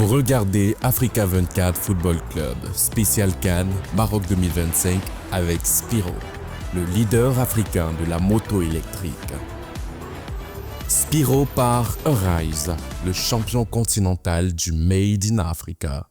Vous regardez Africa 24 Football Club, spécial Cannes, Maroc 2025 avec Spiro, le leader africain de la moto électrique. Spiro par Arise, le champion continental du Made in Africa.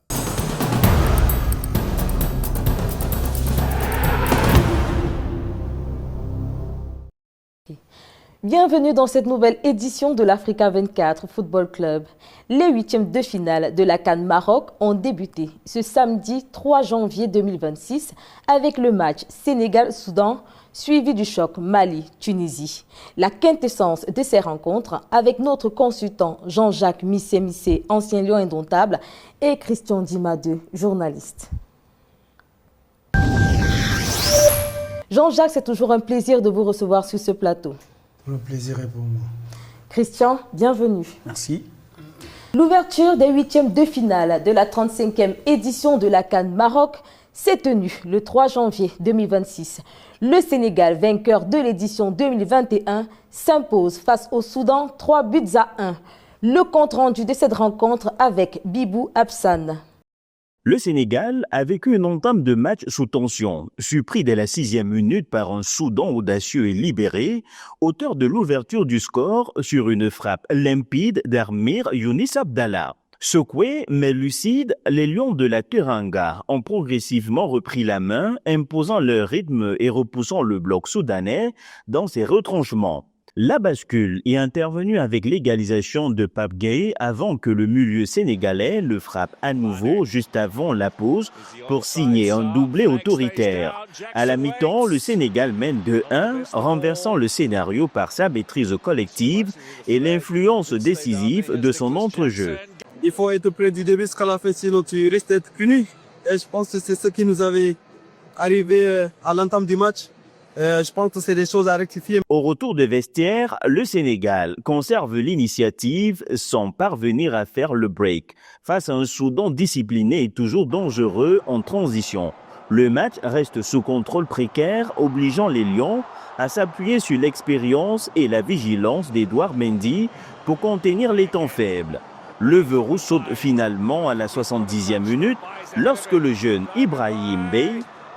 Bienvenue dans cette nouvelle édition de l'Africa 24 Football Club. Les huitièmes de finale de la CAN Maroc ont débuté ce samedi 3 janvier 2026 avec le match Sénégal-Soudan suivi du choc Mali-Tunisie. La quintessence de ces rencontres avec notre consultant Jean-Jacques Missé, ancien lion indomptable, et Christian Dimadeu, journaliste. Jean-Jacques, c'est toujours un plaisir de vous recevoir sur ce plateau. Le plaisir est pour moi. Christian, bienvenue. Merci. L'ouverture des huitièmes de finale de la 35e édition de la CAN Maroc s'est tenue le 3 janvier 2026. Le Sénégal, vainqueur de l'édition 2021, s'impose face au Soudan 3-1. Le compte-rendu de cette rencontre avec Bibou Absan. Le Sénégal a vécu une entame de match sous tension, surpris dès la 6e minute par un Soudan audacieux et libéré, auteur de l'ouverture du score sur une frappe limpide d'Armir Younis Abdallah. Secoués mais lucides, les Lions de la Teranga ont progressivement repris la main, imposant leur rythme et repoussant le bloc soudanais dans ses retranchements. La bascule est intervenue avec l'égalisation de Pape Gueye avant que le milieu sénégalais le frappe à nouveau juste avant la pause pour signer un doublé autoritaire. À la mi-temps, le Sénégal mène 2-1, renversant le scénario par sa maîtrise collective et l'influence décisive de son entrejeu. Il faut être près du début jusqu'à la fin, sinon tu risques d'être puni. Et je pense que c'est ce qui nous avait arrivé à l'entame du match. Je pense que c'est des choses à rectifier. Au retour de vestiaire, le Sénégal conserve l'initiative sans parvenir à faire le break. Face à un Soudan discipliné et toujours dangereux en transition. Le match reste sous contrôle précaire, obligeant les Lions à s'appuyer sur l'expérience et la vigilance d'Edouard Mendy pour contenir les temps faibles. Le verrou saute finalement à la 70e minute lorsque le jeune Ibrahim Bey,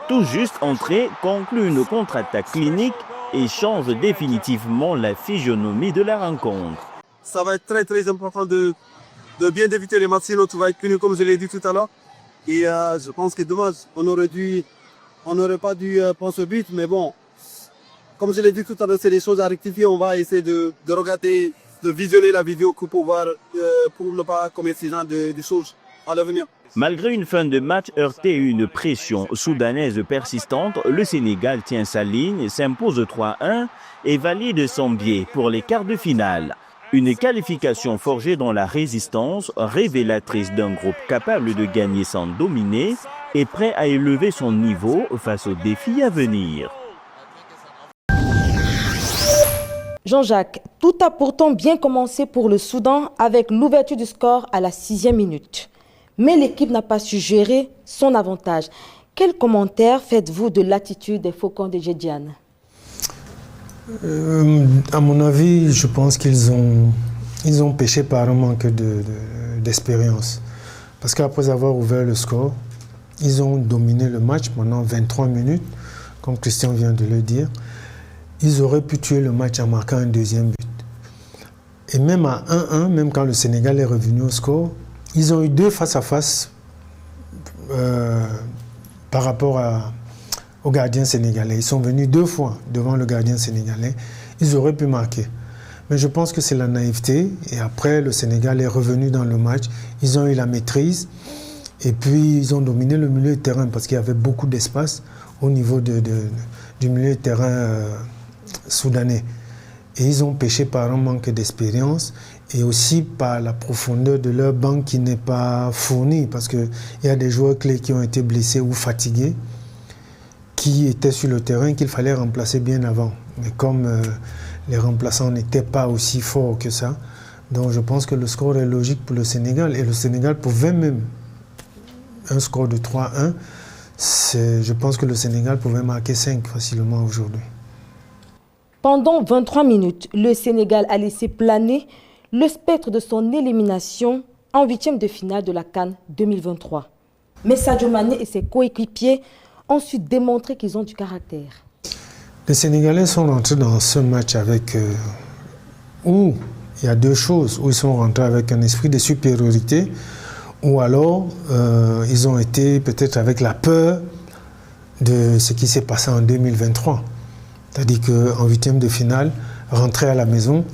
tout juste entré, conclut une contre-attaque clinique et change définitivement la physionomie de la rencontre. Ça va être très important de bien éviter les matchs, sinon tu vas être puni comme je l'ai dit tout à l'heure. Et je pense que dommage, on n'aurait pas dû penser au but, mais bon, comme je l'ai dit tout à l'heure, c'est des choses à rectifier. On va essayer de regarder, de visionner la vidéo pour ne pas commettre ce genre de choses à l'avenir. Malgré une fin de match heurtée et une pression soudanaise persistante, le Sénégal tient sa ligne, s'impose 3-1 et valide son biais pour les quarts de finale. Une qualification forgée dans la résistance, révélatrice d'un groupe capable de gagner sans dominer et prêt à élever son niveau face aux défis à venir. Jean-Jacques, tout a pourtant bien commencé pour le Soudan avec l'ouverture du score à la 6e minute. Mais l'équipe n'a pas su gérer son avantage. Quel commentaire faites-vous de l'attitude des Faucons de Djedjiane? À mon avis, je pense qu'ils ont péché par un manque d'expérience. Parce qu'après avoir ouvert le score, ils ont dominé le match pendant 23 minutes, comme Christian vient de le dire. Ils auraient pu tuer le match en marquant un deuxième but. Et même à 1-1, même quand le Sénégal est revenu au score, ils ont eu deux face-à-face par rapport au gardien sénégalais. Ils sont venus 2 fois devant le gardien sénégalais. Ils auraient pu marquer. Mais je pense que c'est la naïveté. Et après, le Sénégal est revenu dans le match. Ils ont eu la maîtrise. Et puis, ils ont dominé le milieu de terrain parce qu'il y avait beaucoup d'espace au niveau du milieu de terrain soudanais. Et ils ont péché par un manque d'expérience et aussi par la profondeur de leur banc qui n'est pas fournie parce qu'il y a des joueurs clés qui ont été blessés ou fatigués qui étaient sur le terrain qu'il fallait remplacer bien avant. Mais comme les remplaçants n'étaient pas aussi forts que ça, donc je pense que le score est logique pour le Sénégal. Et le Sénégal pouvait même, un score de 3-1, je pense que le Sénégal pouvait marquer 5 facilement aujourd'hui. Pendant 23 minutes, le Sénégal a laissé planer le spectre de son élimination en huitième de finale de la CAN 2023. Mais Sadio Mané et ses coéquipiers ont su démontrer qu'ils ont du caractère. Les Sénégalais sont rentrés dans ce match avec où il y a deux choses, où ils sont rentrés avec un esprit de supériorité, ou alors ils ont été peut-être avec la peur de ce qui s'est passé en 2023. C'est-à-dire qu'en huitième de finale, rentrer à la maison,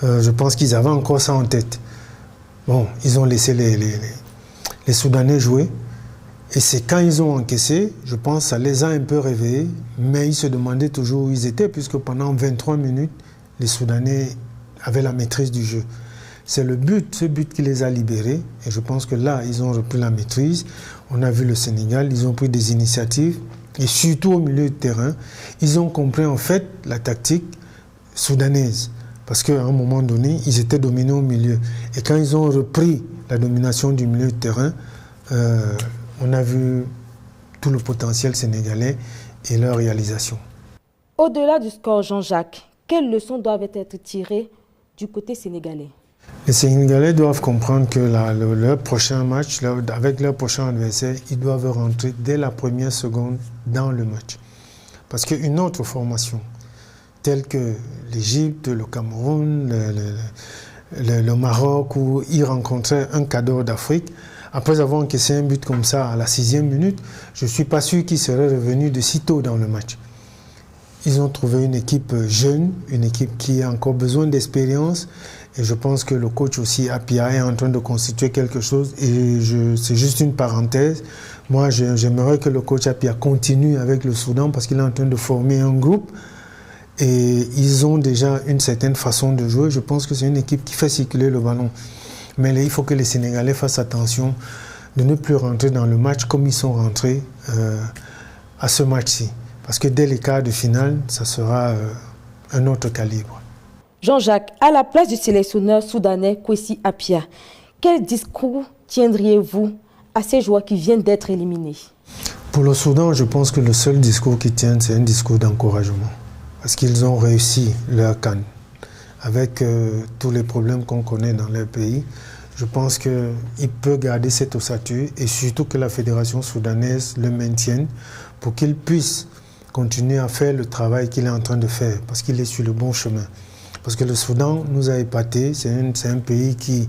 je pense qu'ils avaient encore ça en tête. Bon, ils ont laissé les Soudanais jouer. Et c'est quand ils ont encaissé, je pense que ça les a un peu réveillés, mais ils se demandaient toujours où ils étaient, puisque pendant 23 minutes, les Soudanais avaient la maîtrise du jeu. C'est ce but qui les a libérés, et je pense que là, ils ont repris la maîtrise. On a vu le Sénégal, ils ont pris des initiatives, et surtout au milieu de terrain, ils ont compris en fait la tactique soudanaise, parce qu'à un moment donné, ils étaient dominés au milieu. Et quand ils ont repris la domination du milieu de terrain, on a vu tout le potentiel sénégalais et leur réalisation. Au-delà du score, Jean-Jacques, quelles leçons doivent être tirées du côté sénégalais? Les Sénégalais doivent comprendre que leur prochain match, avec leur prochain adversaire, ils doivent rentrer dès la première seconde dans le match. Parce qu'une autre formation, telle que l'Égypte, le Cameroun, le Maroc, où ils rencontraient un cadeau d'Afrique, après avoir encaissé un but comme ça à la 6e minute, je ne suis pas sûr qu'ils seraient revenus de si tôt dans le match. Ils ont trouvé une équipe jeune, une équipe qui a encore besoin d'expérience. Et je pense que le coach aussi, Apia, est en train de constituer quelque chose. Et c'est juste une parenthèse. Moi, j'aimerais que le coach Apia continue avec le Soudan parce qu'il est en train de former un groupe. Et ils ont déjà une certaine façon de jouer. Je pense que c'est une équipe qui fait circuler le ballon. Mais là, il faut que les Sénégalais fassent attention de ne plus rentrer dans le match comme ils sont rentrés à ce match-ci. Parce que dès les quarts de finale, ça sera un autre calibre. Jean-Jacques, à la place du sélectionneur soudanais Kwesi Apia, quel discours tiendriez-vous à ces joueurs qui viennent d'être éliminés? Pour le Soudan, je pense que le seul discours qu'ils tiennent, c'est un discours d'encouragement. Parce qu'ils ont réussi leur CAN. Avec tous les problèmes qu'on connaît dans leur pays, je pense qu'il peut garder cette ossature et surtout que la fédération soudanaise le maintienne pour qu'il puisse continuer à faire le travail qu'il est en train de faire parce qu'il est sur le bon chemin. Parce que le Soudan nous a épatés, c'est un pays qui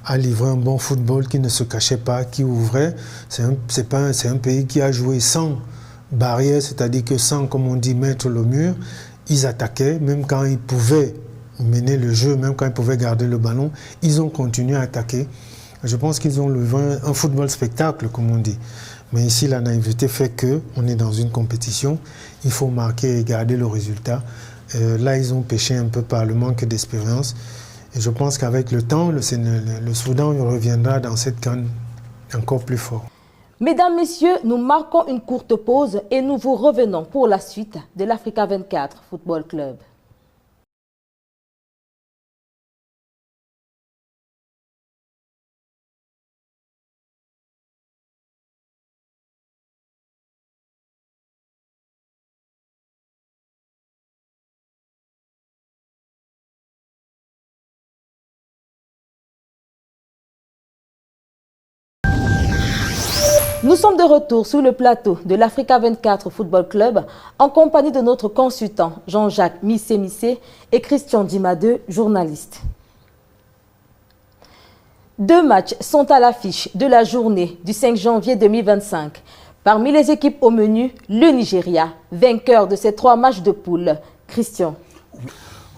a livré un bon football, qui ne se cachait pas, qui ouvrait. C'est un pays qui a joué sans barrière, c'est-à-dire que sans, comme on dit, mettre le mur. Ils attaquaient, même quand ils pouvaient mener le jeu, même quand ils pouvaient garder le ballon, ils ont continué à attaquer. Je pense qu'ils ont livré un football spectacle, comme on dit. Mais ici, la naïveté fait qu'on est dans une compétition, il faut marquer et garder le résultat. Là, ils ont péché un peu par le manque d'expérience. Et je pense qu'avec le temps, le Soudan reviendra dans cette CAN encore plus fort. Mesdames, Messieurs, nous marquons une courte pause et nous vous revenons pour la suite de l'Africa 24 Football Club. Nous sommes de retour sur le plateau de l'Africa 24 Football Club en compagnie de notre consultant Jean-Jacques Missé et Christian Dimade, journaliste. Deux matchs sont à l'affiche de la journée du 5 janvier 2025. Parmi les équipes au menu, le Nigeria, vainqueur de ces 3 matchs de poule. Christian.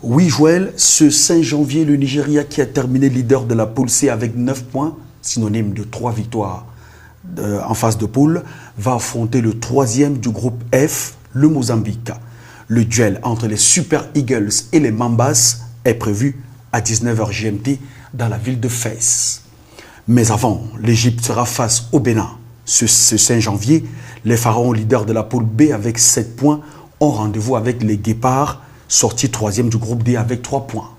Oui, Joël, ce 5 janvier, le Nigeria qui a terminé leader de la poule C avec 9 points, synonyme de 3 victoires en phase de poule, va affronter le 3e du groupe F, le Mozambique. Le duel entre les Super Eagles et les Mambas est prévu à 19h GMT dans la ville de Fès. Mais avant, l'Égypte sera face au Bénin. Ce 5 janvier, les Pharaons leaders de la poule B avec 7 points ont rendez-vous avec les Guépards, sortis 3e du groupe D avec 3 points.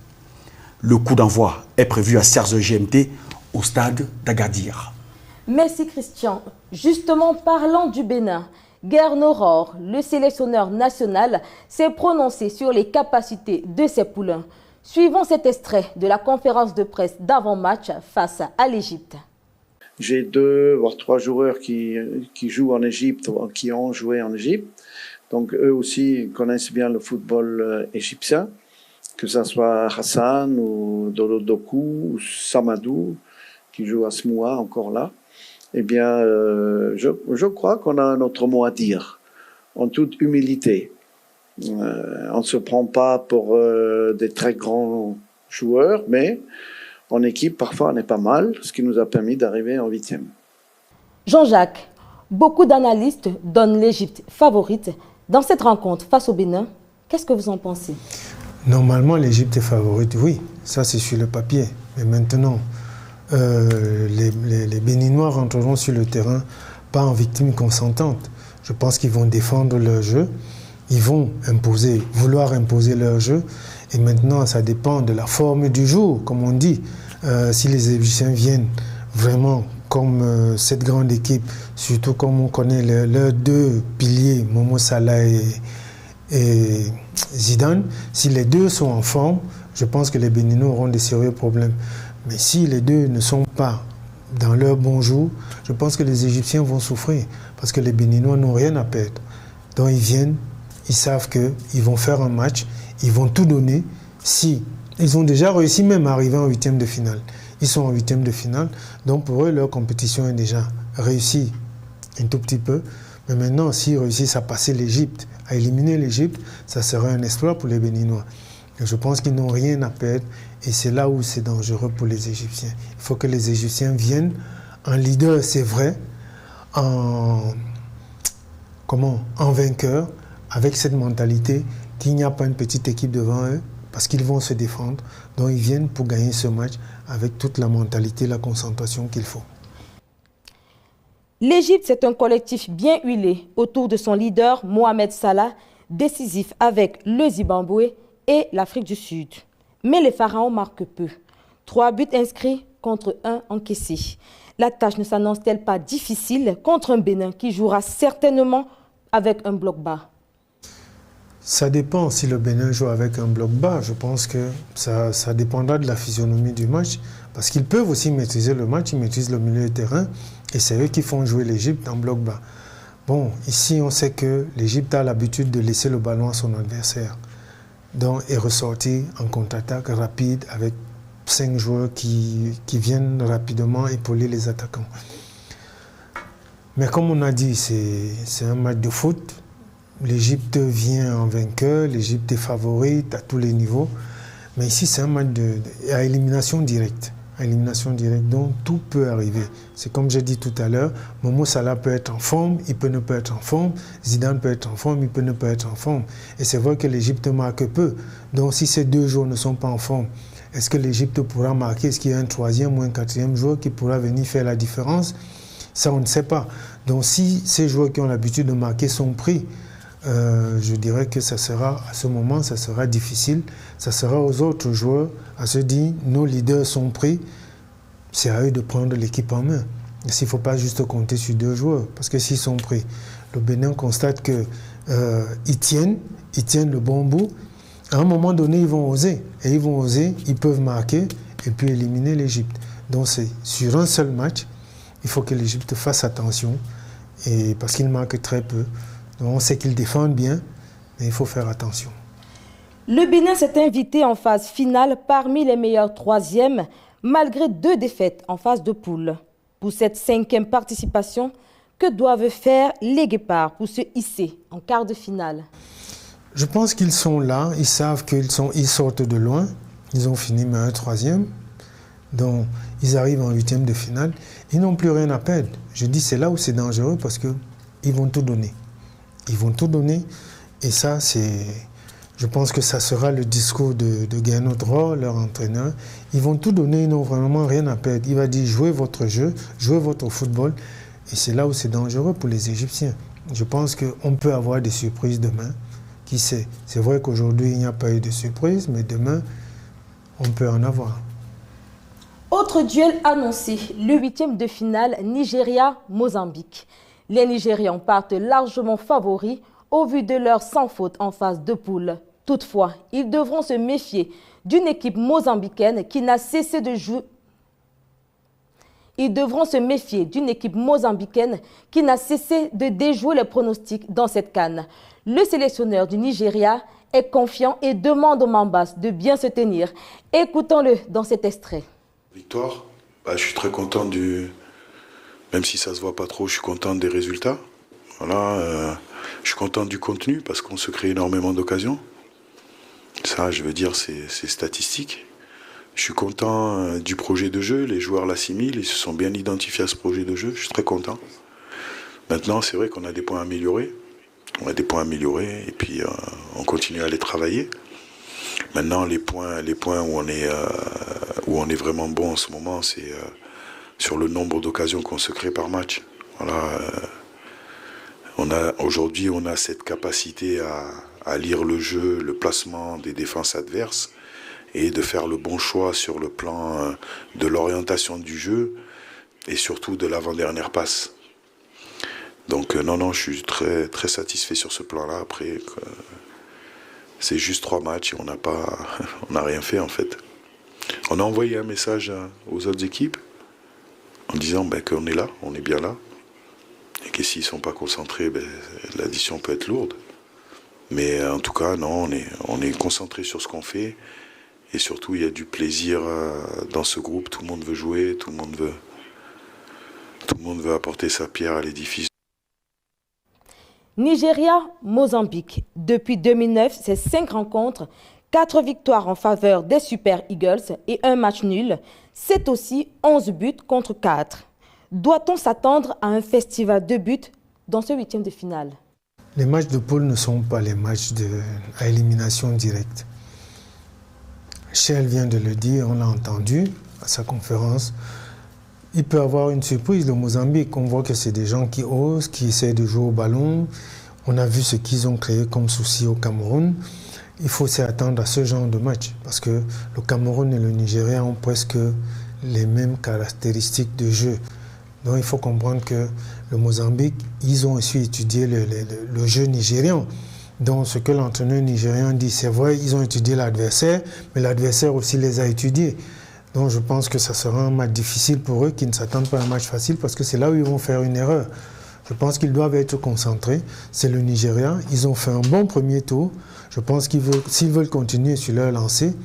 Le coup d'envoi est prévu à 16h GMT au stade d'Agadir. Merci Christian. Justement, parlant du Bénin, Guerno Rohr, le sélectionneur national, s'est prononcé sur les capacités de ses poulains. Suivons cet extrait de la conférence de presse d'avant-match face à l'Égypte. J'ai 2 voire 3 joueurs qui jouent en Égypte, qui ont joué en Égypte. Donc eux aussi connaissent bien le football égyptien, que ce soit Hassan ou Dolodoku ou Samadou, qui joue à Smoua encore là. Eh bien, je crois qu'on a notre mot à dire, en toute humilité. On ne se prend pas pour des très grands joueurs, mais en équipe, parfois, on est pas mal, ce qui nous a permis d'arriver en 8e. Jean-Jacques, beaucoup d'analystes donnent l'Égypte favorite dans cette rencontre face au Bénin. Qu'est-ce que vous en pensez? Normalement, l'Égypte est favorite, oui. Ça, c'est sur le papier. Mais maintenant, les Béninois rentreront sur le terrain pas en victime consentante. Je pense qu'ils vont défendre leur jeu. Ils vont vouloir imposer leur jeu. Et maintenant, ça dépend de la forme du jour, comme on dit. Si les Égyptiens viennent vraiment comme cette grande équipe, surtout comme on connaît leurs 2 piliers, Momo Salah et Zidane, si les 2 sont en forme, je pense que les Béninois auront des sérieux problèmes. Mais si les 2 ne sont pas dans leur bon jour, je pense que les Égyptiens vont souffrir, parce que les Béninois n'ont rien à perdre. Donc ils viennent, ils savent qu'ils vont faire un match, ils vont tout donner. Si ils ont déjà réussi même à arriver en 8e de finale. Ils sont en 8e de finale, donc pour eux, leur compétition est déjà réussie un tout petit peu. Mais maintenant, s'ils réussissent à passer l'Égypte, à éliminer l'Égypte, ça sera un exploit pour les Béninois. Et je pense qu'ils n'ont rien à perdre et c'est là où c'est dangereux pour les Égyptiens. Il faut que les Égyptiens viennent en leader, c'est vrai, en vainqueur, avec cette mentalité qu'il n'y a pas une petite équipe devant eux, parce qu'ils vont se défendre. Donc ils viennent pour gagner ce match avec toute la mentalité, la concentration qu'il faut. L'Égypte, c'est un collectif bien huilé autour de son leader Mohamed Salah, décisif avec le Zimbabwe et l'Afrique du Sud. Mais les Pharaons marquent peu. 3 buts inscrits contre 1 encaissé. La tâche ne s'annonce-t-elle pas difficile contre un Bénin qui jouera certainement avec un bloc bas? Ça dépend si le Bénin joue avec un bloc bas. Je pense que ça dépendra de la physionomie du match. Parce qu'ils peuvent aussi maîtriser le match, ils maîtrisent le milieu de terrain. Et c'est eux qui font jouer l'Égypte en bloc bas. Bon, ici on sait que l'Égypte a l'habitude de laisser le ballon à son adversaire. Donc, et ressortir en contre-attaque rapide avec 5 joueurs qui viennent rapidement épauler les attaquants. Mais comme on a dit, c'est un match de foot. L'Égypte vient en vainqueur, l'Égypte est favorite à tous les niveaux. Mais ici, c'est un match à élimination directe. À élimination directe, donc tout peut arriver. C'est comme j'ai dit tout à l'heure, Momo Salah peut être en forme, il peut ne pas être en forme. Zidane peut être en forme, il peut ne pas être en forme. Et c'est vrai que l'Égypte marque peu. Donc si ces 2 joueurs ne sont pas en forme, est-ce que l'Égypte pourra marquer? Est-ce qu'il y a un 3e ou un 4e joueur qui pourra venir faire la différence? Ça, on ne sait pas. Donc si ces joueurs qui ont l'habitude de marquer sont pris, je dirais que ça sera, à ce moment, ça sera difficile. Ça sera aux autres joueurs à se dire, nos leaders sont pris, c'est à eux de prendre l'équipe en main. Il ne faut pas juste compter sur 2 joueurs, parce que s'ils sont pris, le Bénin constate qu'ils tiennent le bon bout. À un moment donné, ils vont oser. Et ils vont oser, ils peuvent marquer et puis éliminer l'Égypte. Donc c'est sur un seul match, il faut que l'Égypte fasse attention, et parce qu'ils marquent très peu. On sait qu'ils défendent bien, mais il faut faire attention. Le Bénin s'est invité en phase finale parmi les meilleurs 3e, malgré 2 défaites en phase de poule. Pour cette 5e participation, que doivent faire les Guépards pour se hisser en quart de finale? Je pense qu'ils sont là, ils savent qu'ils sortent de loin. Ils ont fini meilleur 3e, donc ils arrivent en 8e de finale. Ils n'ont plus rien à perdre. Je dis c'est là où c'est dangereux parce qu'ils vont tout donner. Ils vont tout donner et ça, je pense que ça sera le discours de Gernot Rohr, leur entraîneur. Ils vont tout donner, ils n'ont vraiment rien à perdre. Il va dire jouez votre jeu, jouez votre football et c'est là où c'est dangereux pour les Égyptiens. Je pense qu'on peut avoir des surprises demain. Qui sait? C'est vrai qu'aujourd'hui, il n'y a pas eu de surprise, mais demain, on peut en avoir. Autre duel annoncé, le 8e de finale Nigeria-Mozambique. Les Nigérians partent largement favoris au vu de leur sans faute en phase de poule. Toutefois, ils devront se méfier d'une équipe mozambicaine qui n'a cessé de jouer. Ils devront se méfier d'une équipe mozambicaine qui n'a cessé de déjouer les pronostics dans cette CAN. Le sélectionneur du Nigeria est confiant et demande aux Mambas de bien se tenir. Écoutons-le dans cet extrait. Victoire, je suis très content même si ça ne se voit pas trop, je suis content des résultats. Voilà, je suis content du contenu parce qu'on se crée énormément d'occasions. Ça, je veux dire, c'est statistique. Je suis content du projet de jeu, les joueurs l'assimilent, ils se sont bien identifiés à ce projet de jeu, je suis très content. Maintenant, c'est vrai qu'on a des points à améliorer. On a des points à améliorer et puis on continue à les travailler. Maintenant, les points où on est vraiment bon en ce moment, c'est sur le nombre d'occasions qu'on se crée par match. Voilà, aujourd'hui, on a cette capacité à lire le jeu, le placement des défenses adverses et de faire le bon choix sur le plan de l'orientation du jeu et surtout de l'avant-dernière passe. Donc non, je suis très, très satisfait sur ce plan-là. Après, c'est juste 3 matchs et on n'a rien fait en fait. On a envoyé un message aux autres équipes en disant qu'on est là, on est bien là. Et que s'ils ne sont pas concentrés, l'addition peut être lourde. Mais en tout cas, non, on est concentré sur ce qu'on fait. Et surtout, il y a du plaisir dans ce groupe. Tout le monde veut jouer, tout le monde veut apporter sa pierre à l'édifice. Nigeria-Mozambique. Depuis 2009, c'est 5 rencontres, 4 victoires en faveur des Super Eagles et 1 match nul. C'est aussi 11 buts contre 4. Doit-on s'attendre à un festival de buts dans ce 8e de finale? Les matchs de poule ne sont pas les matchs à élimination directe. Shell vient de le dire, on l'a entendu à sa conférence. Il peut y avoir une surprise, le Mozambique. On voit que c'est des gens qui osent, qui essaient de jouer au ballon. On a vu ce qu'ils ont créé comme souci au Cameroun. Il faut s'y attendre à ce genre de match parce que le Cameroun et le Nigeria ont presque les mêmes caractéristiques de jeu. Donc il faut comprendre que le Mozambique, ils ont aussi étudié le jeu nigérian. Donc ce que l'entraîneur nigérian dit, c'est vrai, ils ont étudié l'adversaire, mais l'adversaire aussi les a étudiés. Donc je pense que ça sera un match difficile pour eux, qui ne s'attendent pas à un match facile, parce que c'est là où ils vont faire une erreur. Je pense qu'ils doivent être concentrés. C'est le Nigeria, ils ont fait un bon premier tour. Je pense s'ils veulent continuer sur leur lancée,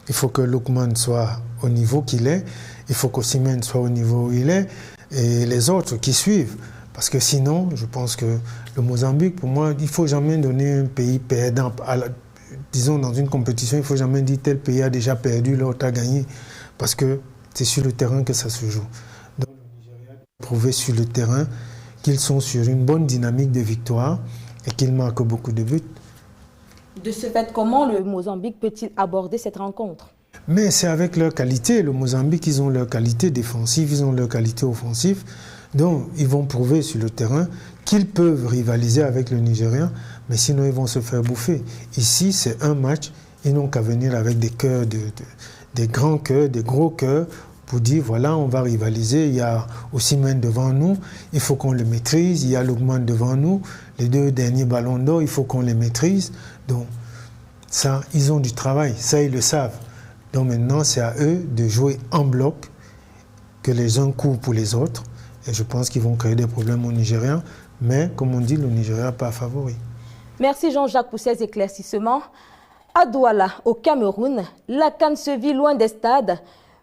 il faut que Lookman soit au niveau qu'il est, il faut qu'Osimhen soit au niveau où il est, et les autres qui suivent. Parce que sinon, je pense que le Mozambique, pour moi, il ne faut jamais donner un pays perdant. Disons, dans une compétition, il ne faut jamais dire tel pays a déjà perdu, l'autre a gagné. Parce que c'est sur le terrain que ça se joue. Donc, le Nigeria a prouvé sur le terrain qu'ils sont sur une bonne dynamique de victoire et qu'ils marquent beaucoup de buts. De ce fait, comment le Mozambique peut-il aborder cette rencontre? Mais c'est avec leur qualité. Le Mozambique, ils ont leur qualité défensive, ils ont leur qualité offensive. Donc, ils vont prouver sur le terrain qu'ils peuvent rivaliser avec le Nigeria, mais sinon, ils vont se faire bouffer. Ici, c'est un match, ils n'ont qu'à venir avec des cœurs, des grands cœurs, des gros cœurs, pour dire, voilà, on va rivaliser. Il y a Osimhen devant nous, il faut qu'on le maîtrise. Il y a Lookman devant nous, les 2 derniers ballons d'or, il faut qu'on les maîtrise. Donc, ça, ils ont du travail, ça, ils le savent. Donc maintenant, c'est à eux de jouer en bloc, que les uns courent pour les autres. Et je pense qu'ils vont créer des problèmes aux Nigériens. Mais, comme on dit, le Nigeria n'est pas favori. Merci Jean-Jacques pour ces éclaircissements. À Douala, au Cameroun, la CAN se vit loin des stades,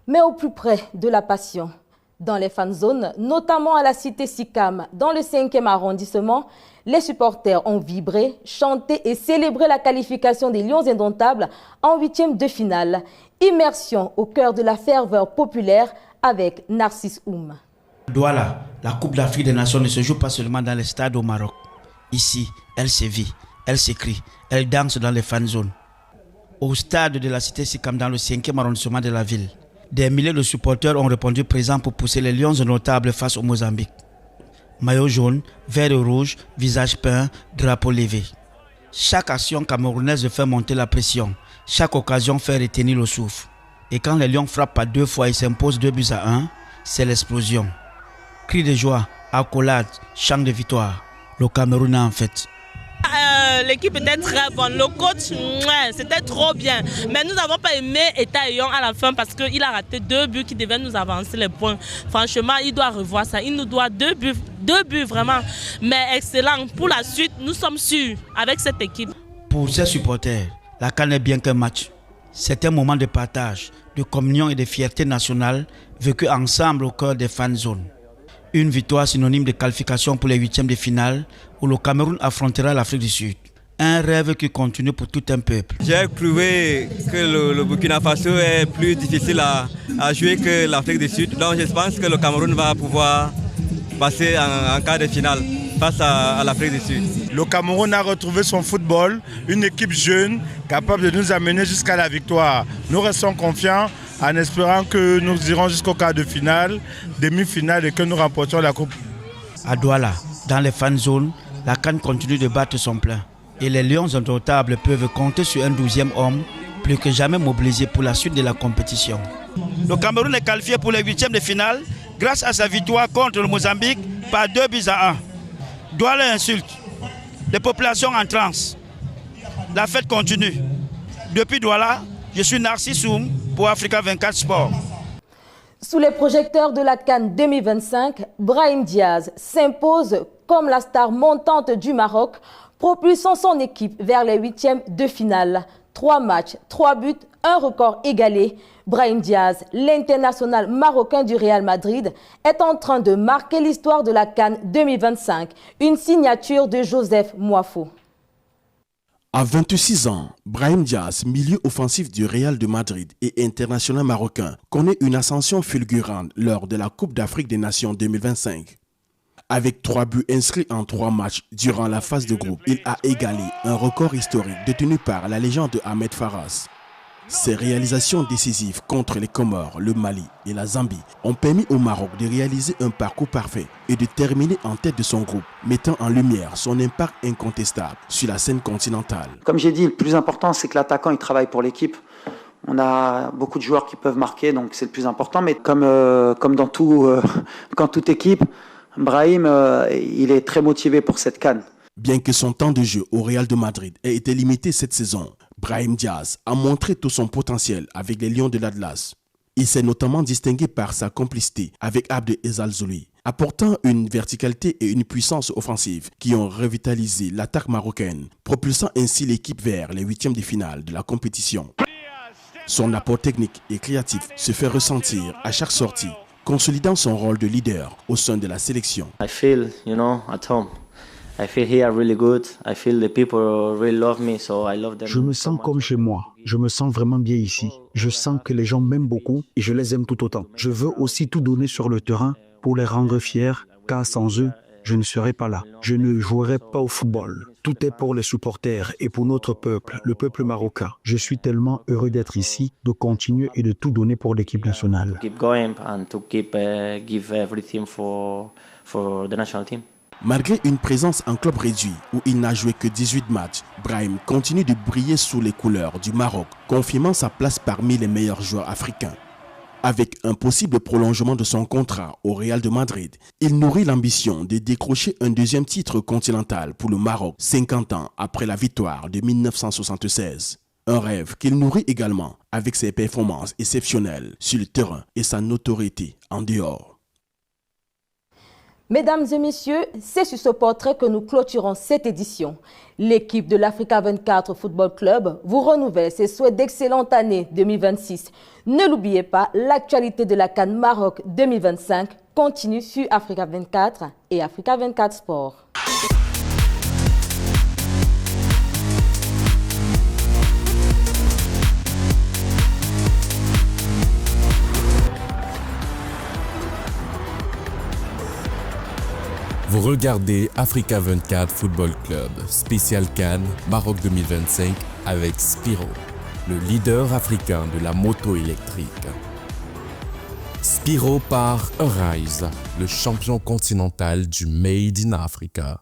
mais au plus près de la passion. Dans les fan zones, notamment à la cité Sikam, dans le 5e arrondissement, les supporters ont vibré, chanté et célébré la qualification des Lions indomptables en 8e de finale. Immersion au cœur de la ferveur populaire avec Narcisse Oum. Douala, la Coupe d'Afrique des Nations ne se joue pas seulement dans les stades au Maroc. Ici, elle se vit, elle s'écrit, elle danse dans les fan zones. Au stade de la cité Sikam dans le 5e arrondissement de la ville, des milliers de supporters ont répondu présents pour pousser les Lions indomptables face au Mozambique. Maillot jaune, vert et rouge, visage peint, drapeau levé. Chaque action camerounaise fait monter la pression. Chaque occasion fait retenir le souffle. Et quand les Lions frappent par 2 fois et s'imposent 2-1, c'est l'explosion. Cris de joie, accolades, chants de victoire. Le Cameroun a en fait. l'équipe était très bonne. Le coach, c'était trop bien. Mais nous n'avons pas aimé Eta Young à la fin parce qu'il a raté 2 buts qui devaient nous avancer les points. Franchement, il doit revoir ça. Il nous doit 2 buts vraiment. Mais excellent. Pour la suite, nous sommes sûrs avec cette équipe. Pour ces supporters, la CAN n'est bien qu'un match. C'est un moment de partage, de communion et de fierté nationale vécu ensemble au cœur des fan zones. Une victoire synonyme de qualification pour les 8e de finale où le Cameroun affrontera l'Afrique du Sud. Un rêve qui continue pour tout un peuple. J'ai trouvé que le Burkina Faso est plus difficile à jouer que l'Afrique du Sud. Donc je pense que le Cameroun va pouvoir passer en quart de finale face à l'Afrique du Sud. Le Cameroun a retrouvé son football, une équipe jeune capable de nous amener jusqu'à la victoire. Nous restons confiants en espérant que nous irons jusqu'au quart de finale, demi-finale et que nous remportions la coupe. À Douala, dans les fan zones, la CAN continue de battre son plein. Et les Lions indomptables peuvent compter sur un 12e homme, plus que jamais mobilisé pour la suite de la compétition. Le Cameroun est qualifié pour les 8e de finale grâce à sa victoire contre le Mozambique par 2-1. Douala insulte. Les populations en transe. La fête continue. Depuis Douala, je suis Narcisse Soum pour Africa 24 Sport. Sous les projecteurs de la CAN 2025, Brahim Diaz s'impose comme la star montante du Maroc, propulsant son équipe vers les 8e de finale. 3 matchs, 3 buts, un record égalé. Brahim Diaz, l'international marocain du Real Madrid, est en train de marquer l'histoire de la CAN 2025. Une signature de Joseph Moafo. À 26 ans, Brahim Diaz, milieu offensif du Real de Madrid et international marocain, connaît une ascension fulgurante lors de la Coupe d'Afrique des Nations 2025. Avec 3 buts inscrits en 3 matchs durant la phase de groupe, il a égalé un record historique détenu par la légende Ahmed Faras. Ses réalisations décisives contre les Comores, le Mali et la Zambie ont permis au Maroc de réaliser un parcours parfait et de terminer en tête de son groupe, mettant en lumière son impact incontestable sur la scène continentale. Comme j'ai dit, le plus important, c'est que l'attaquant il travaille pour l'équipe. On a beaucoup de joueurs qui peuvent marquer, donc c'est le plus important. Mais comme dans toute équipe, Brahim, il est très motivé pour cette CAN. Bien que son temps de jeu au Real de Madrid ait été limité cette saison, Brahim Diaz a montré tout son potentiel avec les Lions de l'Atlas. Il s'est notamment distingué par sa complicité avec Abdel Ezzalzouli, apportant une verticalité et une puissance offensive qui ont revitalisé l'attaque marocaine, propulsant ainsi l'équipe vers les 8e de finale de la compétition. Son apport technique et créatif se fait ressentir à chaque sortie, consolidant son rôle de leader au sein de la sélection. I feel, at home. I feel here really good. I feel the people really love me, so I love them. Je me sens comme chez moi. Je me sens vraiment bien ici. Je sens que les gens m'aiment beaucoup et je les aime tout autant. Je veux aussi tout donner sur le terrain pour les rendre fiers, car sans eux, je ne serais pas là. Je ne jouerais pas au football. Tout est pour les supporters et pour notre peuple, le peuple marocain. Je suis tellement heureux d'être ici, de continuer et de tout donner pour l'équipe nationale. Keep going and to keep give everything for the national team. Malgré une présence en club réduit où il n'a joué que 18 matchs, Brahim continue de briller sous les couleurs du Maroc, confirmant sa place parmi les meilleurs joueurs africains. Avec un possible prolongement de son contrat au Real de Madrid, il nourrit l'ambition de décrocher un 2e titre continental pour le Maroc 50 ans après la victoire de 1976. Un rêve qu'il nourrit également avec ses performances exceptionnelles sur le terrain et sa notoriété en dehors. Mesdames et messieurs, c'est sur ce portrait que nous clôturons cette édition. L'équipe de l'Africa 24 Football Club vous renouvelle ses souhaits d'excellente année 2026. Ne l'oubliez pas, l'actualité de la CAN Maroc 2025 continue sur Africa 24 et Africa 24 Sport. Vous regardez Africa 24 Football Club, spécial CAN Maroc 2025 avec Spiro, le leader africain de la moto électrique. Spiro par Arise, le champion continental du Made in Africa.